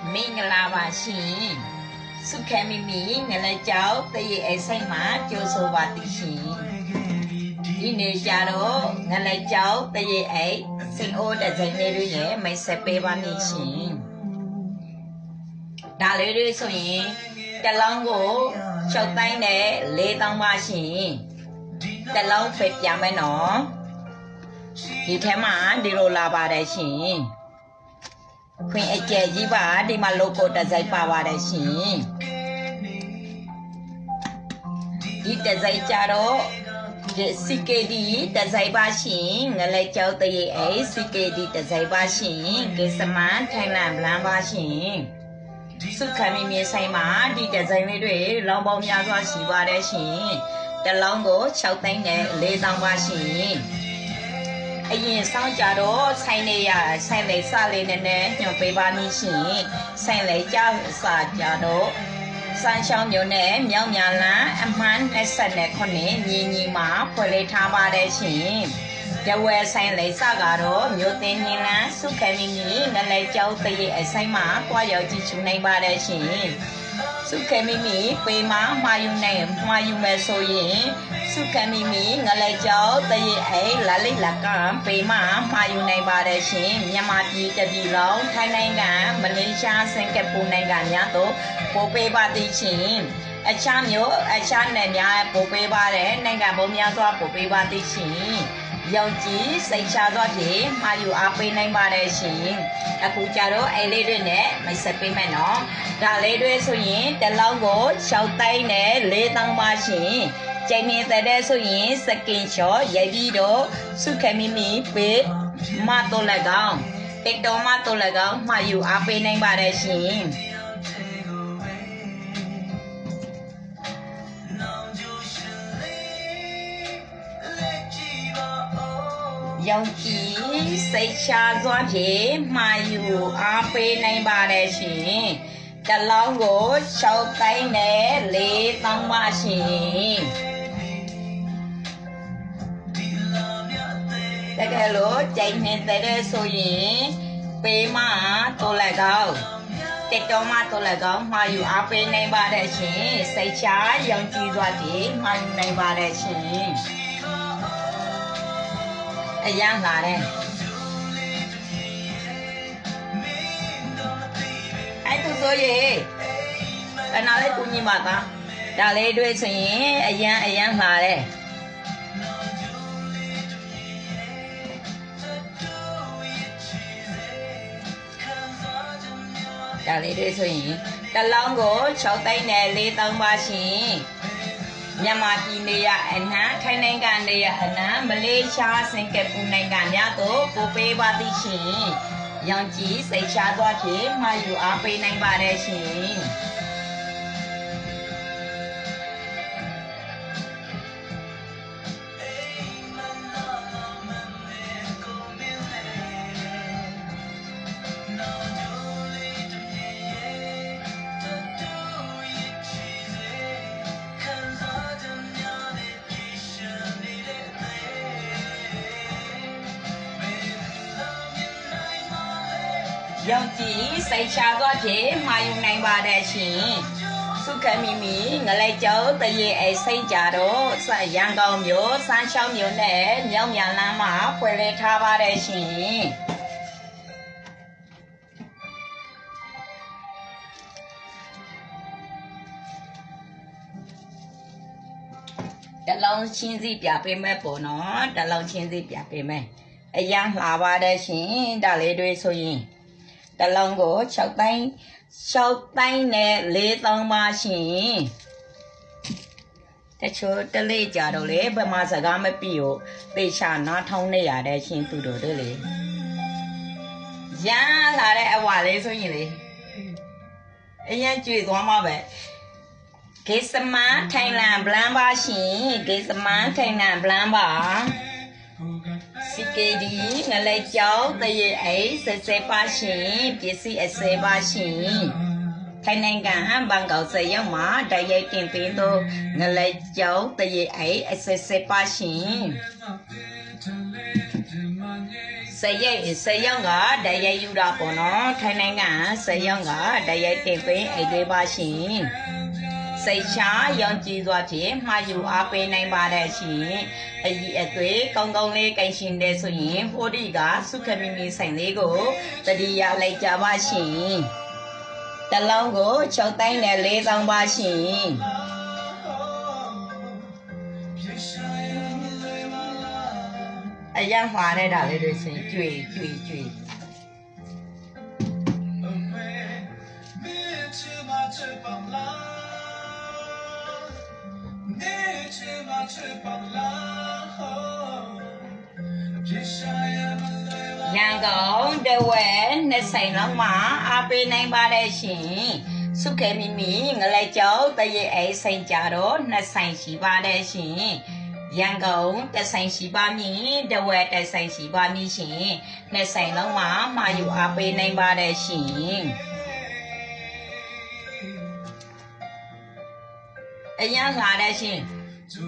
မင်္ဂလာပါရှင်စုခဲမိမိငလကြောက်တရေအဆိုင်မှာကြိုးဆိုပါသည်ရှင်ဒီနေ့ကြတော့ငလကြောက်တရေအိတ်စိတ်အိုးတဲ့ဇိုင်းလေးတွေရဲ့မိတ်ဆက်ပေးပါနေရှင်ဒါလေးတွေဆိုရင်တလောင်းကို6တိုင်းနဲ့4တောင်းပါရှင်တလောင်းဖိတ်ပြမယ်နော်ဒီထဲမှာဒီလိုလာပါတယ်ရှင်ခွင်အကျယ်ကြီးပါဒီမှာ logo တစ်စိုက်ပါပါတယ်ရှင်ဒီတစ်စိုက်ကြတော့ဒီ CKD တစ်စိုက်ပါရှင်ငလဲကြောက်တရေအိ CKD တစ်စိုက်ပါရှင်ကိစမန်ထိုင်လန်ဗလန်ပါရှင်စုခမီမြေဆိုင်မှာဒီတစ်စိုက်လေးတွေလောင်းပေါင်းများစွာရှိပါတယ်ရှင်တလောင်းကို6သိန်းနဲ့4တောင်းပါရှင်အရင်ဆောင်ကြတော့ဆိုင်နေရဆိုင်လေစလေးနဲ့ညွန်ပေးပါနေရှင်ဆိုင်လေကြောက်စာကြတော့စမ်းချောင်းမျိုးနဲ့မြောက်မြလန်းအမှန်29ညီညီမှာဖွယ်လေးထားပါတယ်ရှင်တဝဲဆိုင်လေစကတော့မြို့သိင်းညင်းလန်းစုခဲမီကြီးငလဲကြောက်တရေအဆိုင်မှာတွားရောက်ကြည့်ချူနိုင်ပါတယ်ရှင်စုခဲမီမီပေးမမှာယူနိုင်မှာယူမယ်ဆိုရင်စုခဲမီမီငလဲကြောက်တရေအိလာလိလာကပေးမမှာယူနိုင်ပါတယ်ရှင်မြန်မာပြည်တပြည်လုံးထိုင်းနိုင်ငံမလေးရှားစင်ကာပူနိုင်ငံများတို့ပို့ပေးပါသည်ရှင်အခြားမျိုးအခြားနယ်များပို့ပေးပါတယ်နိုင်ငံပေါင်းများစွာပို့ပေးပါသည်ရှင်ရောင်ကြီးစိတ်ချစွာဖြင့်မှာယူအားပေးနိုင်ပါတယ်ရှင်အခုကြတော့အဲ့လေးတွေနဲ့မိတ်ဆက်ပေးမယ်နော်ဒါလေးတွေဆိုရင်တလောင်းကို6တိုင်းနဲ့4တောင်းပါရှင်ကျင်းနေတဲ့ဆိုရင်စကင်ရှော့ရိုက်ပြီးတော့စုခမီမီပေးမတော်လည်းကောင်းတက်တော်မတော်လည်းကောင်းမှာယူအားပေးနိုင်ပါတယ်ရှင်ရောင်ကြီးစိတ်ချစွာဖြင့်မှာယူအားပေးနိုင်ပါတယ်ရှင်တလောင်းကို6တိုင်းနဲ့4တောင်းပါရှင်တကယ်လို့ကြိုင်နေတဲ့ဆိုရင်ပေးမတော်လည်းကောင်းတက်တော်မတော်လည်းကောင်းမှာယူအားပေးနိုင်ပါတယ်ရှင်စိတ်ချရောင်ကြီးစွာဖြင့်မှာယူနိုင်ပါတယ်ရှင်အရန်လာတယ်အဲ့သူဆိုရေအနာလေးကူညီပါသားဒါလေးတွေ့ဆိုရင်အရန်လာတယ်ဒါလေးတွေ့ဆိုရင်တလောင်းကို6တိုင်းနဲ့4တောင်းပါရှင်မြန်မာပြည်နေရအနှံထိုင်းနိုင်ငံနေရအနှံမလေးရှားစင်ကာပူနိုင်ငံများတို့ပို့ပေးပါသည်ရှင်ရောင်ကြီးစိတ်ချသွားဖြင့်မှာယူအားပေးနိုင်ပါတယ်ရှင်ရောင်ကြီးစိတ်ချသွားဖြင့်မှာယူနိုင်ပါတယ်ရှင်စုခမီမီငလဲကြောက်တရေအိစိတ်ကြတော့ရန်ကုန်မြို့စမ်းချောင်းမြို့နဲ့မြောက်မြန်လန်းမှာဖွယ်လေးထားပါတယ်ရှင်တလုံးချင်းစီပြပေးမယ်ပေါ့နော်တလုံးချင်းစီပြပေးမယ်အရန်လှပါတယ်ရှင်ဒါလေးတွေဆိုရင်တလုံးကို6တိုင်းနဲ့4တောင်းပါရှင်တချို့တလေးကြတော့လေဗမာစကားမပြီးကိုသေချာနားထောင်နေရတဲ့ရှင်သူတို့လေရမ်းလာတဲ့အဝါလေးဆိုရင်လေအရင်ကြွေသွားမှာပဲဂေစမန်ထိုင်လန်ဗလန်ပါရှင်ဂေစမန်ထိုင်လန်ဗလန်ပါCKD ငလဲကြောက်တရေအိစေပါရှင်ပစ္စည်းအစေပါရှင်ထိုင်နိုင်ငံဘန်ကောက်စေရောက်မှာတိုက်ရိုက်တင်ပေးတော့ငလဲကြောက်တရေအိအစေပါရှင် စရုံကတရိုက်ယူတာပေါ့နော်ထိုင်းနိုင်ငံစရုံကတရိုက်တင်ပင်းအိတ်တွေပါရှင်စိတ်ချယုံကြည်စွာဖြင့်မှာယူအားပေးနိုင်ပါတယ်ရှင်အကြီးအသွေးကောင်းကောင်းလေးကိန်းရှင်တဲ့ဆိုရင်ဟိုဒီကစုခမီမီဆိုင်လေးကိုတတိယလိုက်ကြပါရှင်တလုံးကို6တိုင်းနဲ့4,000ပါရှင်အရန်မှားတဲ့ဒါလေးတွေဆိုရင်ကြွေရန်ကုန်တဝဲနှစ်ဆိုင်လုံးမှာအားပေးနိုင်ပါတယ်ရှင်စုခဲမီမီငလဲကျော်တရေအိဆိုင်ကြတော့နှစ်ဆိုင်ရှိပါတယ်ရှင်ရန်ကုန်တဆိုင်ရှိပါမည်တဝဲတဆိုင်ရှိပါမည်ရှင်နှစ်ဆိုင်လုံးမှာမှာယူအားပေးနိုင်ပါတယ်ရှင်အရန်လာတဲ့ရှင်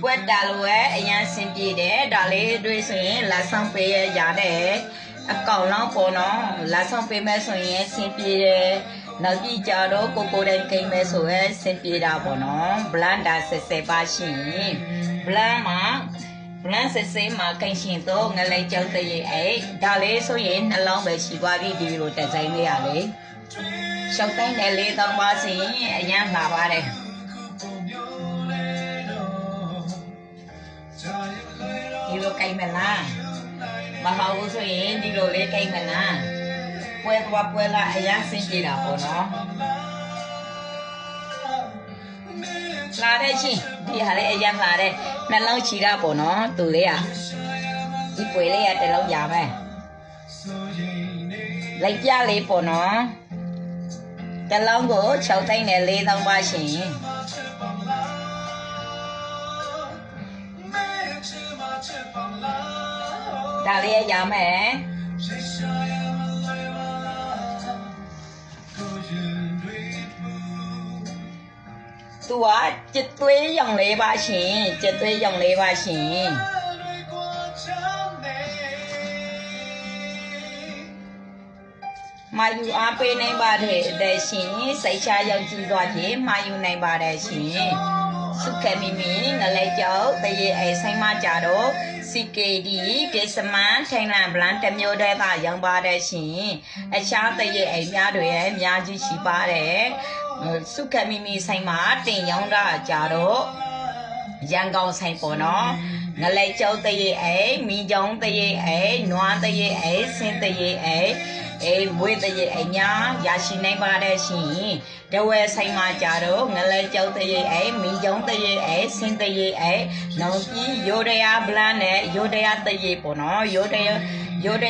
ပွက်တာလိုရဲ့အရန်စင်ပြေတယ်ဒါလေးတွေဆိုရင်လက်ဆောင်ပေးရတဲ့အကောင်လောက်ပေါ်နော်လက်ဆောင်ပေးမယ်ဆိုရင်စင်ပြေတယ်နောက်ကြည့်ကြတော့ကိုတိုင်းကိန်းမယ်ဆိုရင်စင်ပြေတာပေါ့နော်ဘလန်ဒါဆက်ပါရှင်ဘလန်ဆက်မှာကိန်းရှင်တော့ငလဲကြောက်တဲ့အဲ့ဒါလေးဆိုရင်နှလုံးပဲရှိသွားပြီဒီလိုတက်ဆိုင်လေးရလေရှောက်တိုင်းနဲ့4,000ပါရှင်အရန်လာပါတယ်ဒီလိုကိန်းမလားမဟုတ်ဘူးဆိုရင်ဒီလိုလေးကိန်းမလားပွဲလာအရန်စင်ပြေတာပေါ့နော်လာတဲ့ချင်းဒီဟာလေးအရန်လာတဲ့နှလုံးချီတာပေါ့နော်သူလေးอ่ะဒီပွဲလေးကတလုံးရမယ်လိုက်ပြလေးပေါ့နော်တလုံးကို6တိုင်းနဲ့4,000ပါရှင်ဒါလေးရမယ်သူကจิตသွေးရောင်လေးပါရှင်จิตသွေးရောင်လေးပါရှင်မာယူအားပေးနိုင်ပါတယ်ရှင်စိတ်ချရောက်ကြည့်သွားခြင်းမာယူနိုင်ပါတယ်ရှင်စုခဲမီမီငလဲကြောက်တရေအိဆိုင်မကြတော့CKD ကေစမန်ထိုင်လန်ဘလန်တမျိုးတည်းကရောင်းပါတယ်ရှင်အခြားတရေအိမ်များတွေအများကြီးရှိပါတယ်စုခဲမီမီဆိုင်မှာတင်ရောင်းတာကြတော့ရန်ကုန်ဆိုင်ပေါ့နော်ငလဲကြောက်တရေအိမီကြောင်းတရေအိနွားတရေအိစင်းတရေအိမွေးတရေအိညာရရှိနိုင်ပါတယ်ရှင်တဝဲဆိုင်မှာကြတော့ငလဲကြောက်တရေအိမီကြောင်းတရေအိစင်းတရေအိနောက်ပြီးရိုဒယာဘလန်နဲ့ရိုဒယာတရေပေါ့နော်ရိုဒ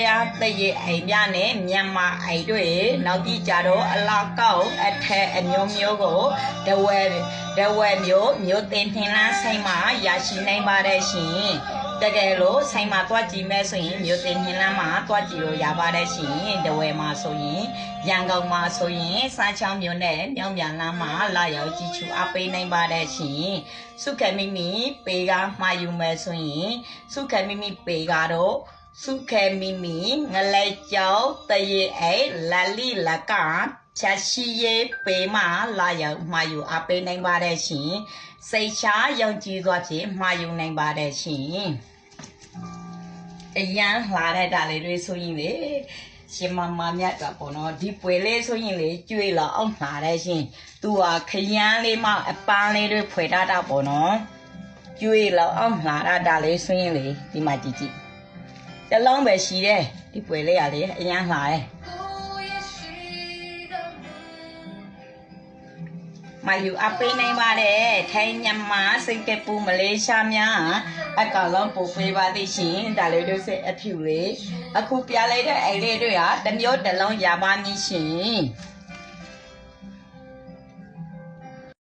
ယာတရေအိမြနဲ့မြန်မာအိတွေနောက်ပြီးကြတော့အလာကောက်အထက်အမျိုးကိုတဝဲမျိုးတင်ထင်လားဆိုင်မှာရရှိနိုင်ပါတယ်ရှင်တကယ်လို့ဆိုင်မှာတွားကြည့်မဲ့ဆိုရင်မျိုးတင်ထင်လားမှာတွားကြည့်လို့ရပါတယ်ရှင်တဝဲမှာဆိုရင်ရန်ကုန်မှာဆိုရင်စားချောင်းမျိုးနဲ့မြောင်းပြန်လမ်းမှာလာရောက်ကြည့်ချူအပေးနိုင်ပါတယ်ရှင်စုခဲမီမီပေကမှာယူမဲ့ဆိုရင်စုခဲမီမီပေကတော့စုခဲမီမီငလဲကြောက်တရေအိလာလီလကဖြတ်ရှိရေးပေမှာလာရောက်မှာယူအပေးနိုင်ပါတယ်ရှင်စိတ်ချယုံကြည်စွာဖြင့်မှာယူနိုင်ပါတယ်ရှင်အရန်လာတဲ့ဒါလေးတွေဆိုရင်လေရှင်မမြတ်ကပေါ့နော်ဒီပွဲလေးဆိုရင်လေကျွေးလာအောင်လာတဲ့ရှင်သူကခရမ်းလေးမှအပန်းလေးတွေဖွယ်ထားတာပေါ့နော်ကျွေးလာအောင်လာတာဒါလေးဆိုရင်လေဒီမှာကြည့်တလုံးပဲရှိတယ်ဒီပွဲလေးကလေအရန်လာတယ်มาอยู่အပေးနိုင်ပါတယ်ထိုင်းမြန်မာစင်ကာပူမလေးရှားများအကောင်လုံးပို့ပေးပါသိရှင်ဒါလေးတို့စိအဖြူလေးအခုပြလိုက်တဲ့အိမ်လေးတွေကတစ်မျိုးတစ်လုံးရပါမည်ရှင်